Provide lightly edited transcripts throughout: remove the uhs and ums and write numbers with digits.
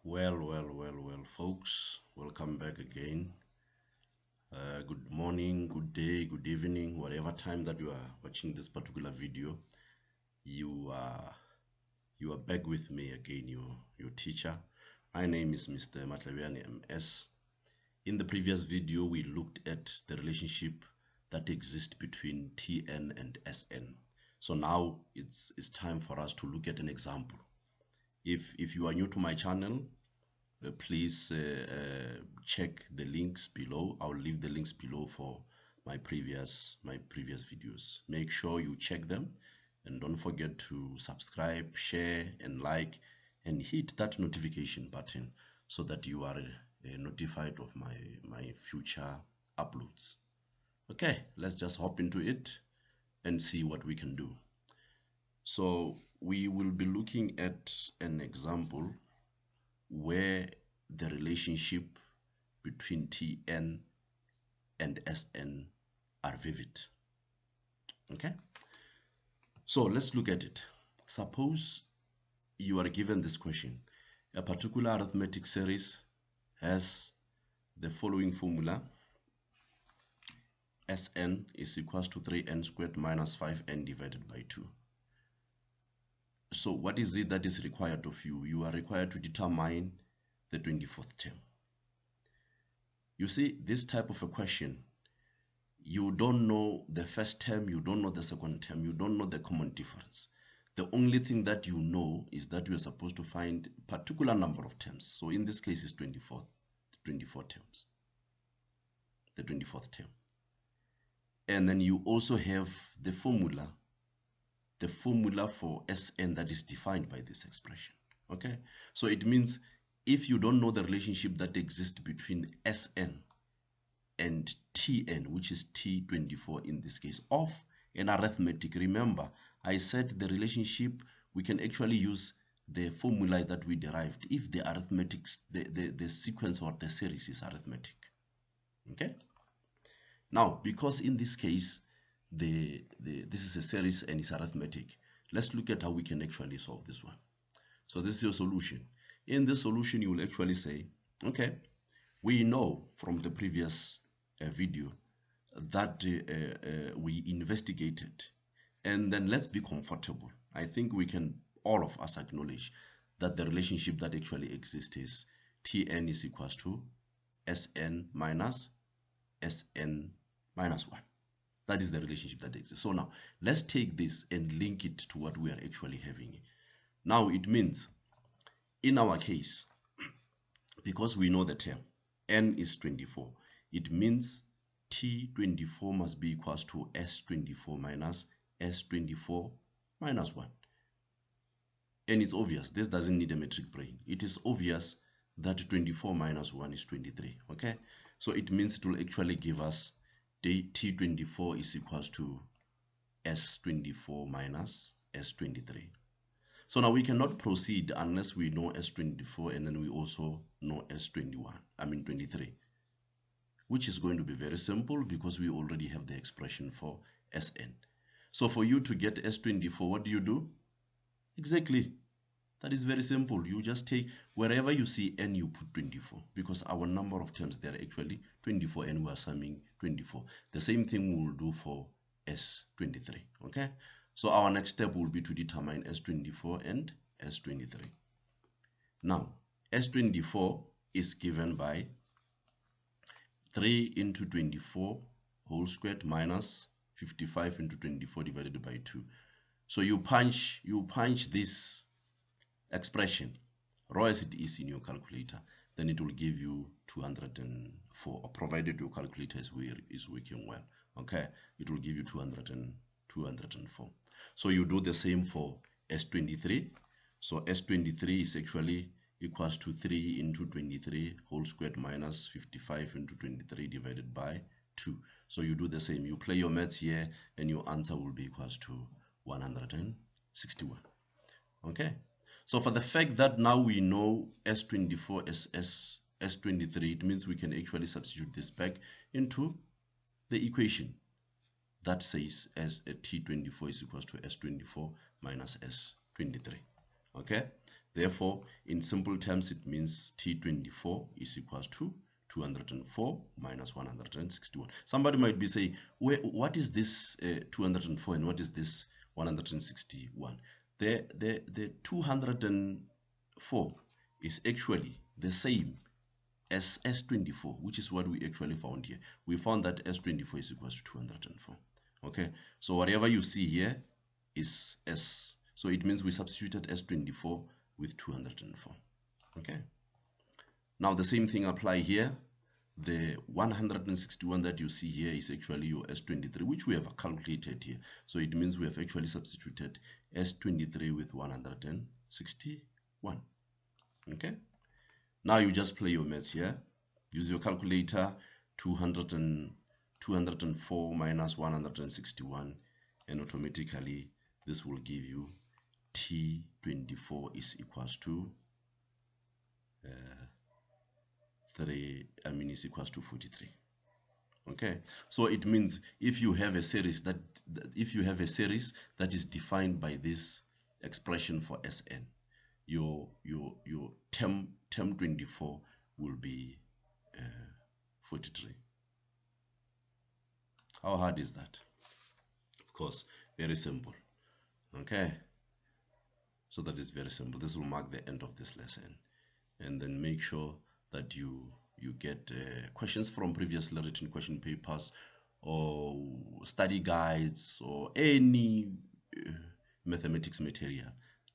Well, folks, welcome back again. Good morning, good day, good evening, whatever time that you are watching this particular video. You are back with me again, your teacher. My name is Mr. Matlaviani MS. In the previous video, we looked at the relationship that exists between Tn and Sn. So now it's time for us to look at an example. If you are new to my channel, please check the links below. I'll leave the links below for my previous videos. Make sure you check them, and don't forget to subscribe, share, and like, and hit that notification button so that you are notified of my future uploads. Okay, let's just hop into it and see what we can do. So we will be looking at an example where the relationship between Tn and Sn are vivid. Okay, so let's look at it. Suppose you are given this question: a particular arithmetic series has the following formula: Sn is equals to 3n squared minus 5n divided by 2. So what is it that is required of you? You are required to determine the 24th term. You see, this type of a question, you don't know the first term, you don't know the second term, you don't know the common difference. The only thing that you know is that you are supposed to find a particular number of terms. So in this case is 24 terms, the 24th term. And then you also have the formula for Sn that is defined by this expression. Okay, so it means if you don't know the relationship that exists between Sn and Tn, which is T24 in this case, of an arithmetic, remember I said the relationship, we can actually use the formula that we derived if the arithmetics, the sequence or the series is arithmetic. Okay, now because in this case this is a series and it's arithmetic, let's look at how we can actually solve this one. So this is your solution. In this solution, you will actually say, okay, we know from the previous video that we investigated, and then let's be comfortable. I think we can, all of us, acknowledge that the relationship that actually exists is Tn is equals to Sn minus 1. That is the relationship that exists. So now let's take this and link it to what we are actually having. Now it means, in our case, because we know the term n is 24, it means T24 must be equals to S24 minus S24 minus 1. And it's obvious, this doesn't need a metric brain. It is obvious that 24 minus 1 is 23. Okay, so it means it will actually give us T24 is equals to S24 minus S23. So now we cannot proceed unless we know S24 and then we also know S23, which is going to be very simple because we already have the expression for Sn. So for you to get S24, what do? Exactly. That is very simple. You just take wherever you see n, you put 24 because our number of terms there are actually 24 and we are summing 24. The same thing we will do for S23. Okay, so our next step will be to determine S24 and S23. Now S24 is given by 3 into 24 whole squared minus 55 into 24 divided by 2. So you punch this expression raw as it is in your calculator, then it will give you 204, provided your calculator is working well. Okay, it will give you 204. So you do the same for S23. So S23 is actually equals to 3 into 23 whole squared minus 55 into 23 divided by 2. So you do the same, you play your maths here, and your answer will be equals to 161. Okay, so for the fact that now we know S24 as S23, it means we can actually substitute this back into the equation that says as T24 is equals to S24 minus S23. Okay, therefore in simple terms it means T24 is equals to 204 minus 161. Somebody might be saying, what is this 204 and what is this 161? The 204 is actually the same as S24, which is what we actually found here. We found that S24 is equals to 204. Okay, so whatever you see here is S. So it means we substituted S24 with 204. Okay, now the same thing apply here. The 161 that you see here is actually your S23, which we have calculated here. So it means we have actually substituted S23 with 161. Okay, now you just play your maths here. Use your calculator. 204 minus 161, and automatically this will give you T24 is equals to is equals to 43. Okay, so it means if you have a series that is defined by this expression for Sn, your term 24 will be 43. How hard is that? Of course, very simple. Okay, so that is very simple. This will mark the end of this lesson, and then make sure that you get questions from previously written question papers or study guides or any mathematics material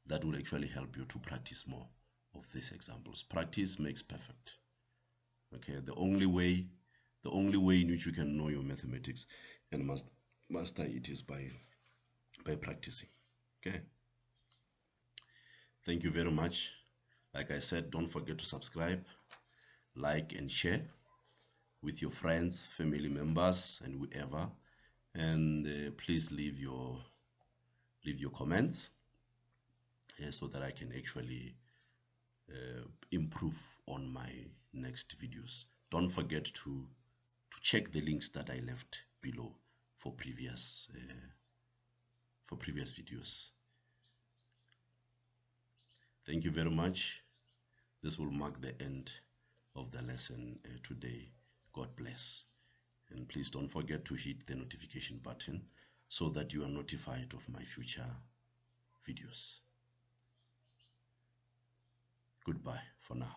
that will actually help you to practice more of these examples. Practice makes perfect. Okay, the only way in which you can know your mathematics and master it is by practicing. Okay, thank you very much. Like I said, don't forget to subscribe, like and share with your friends, family members, and whoever, and please leave your comments so that I can actually improve on my next videos. Don't forget to check the links that I left below for previous videos. Thank you very much. This will mark the end of the lesson today. God bless, and please don't forget to hit the notification button so that you are notified of my future videos. Goodbye for now.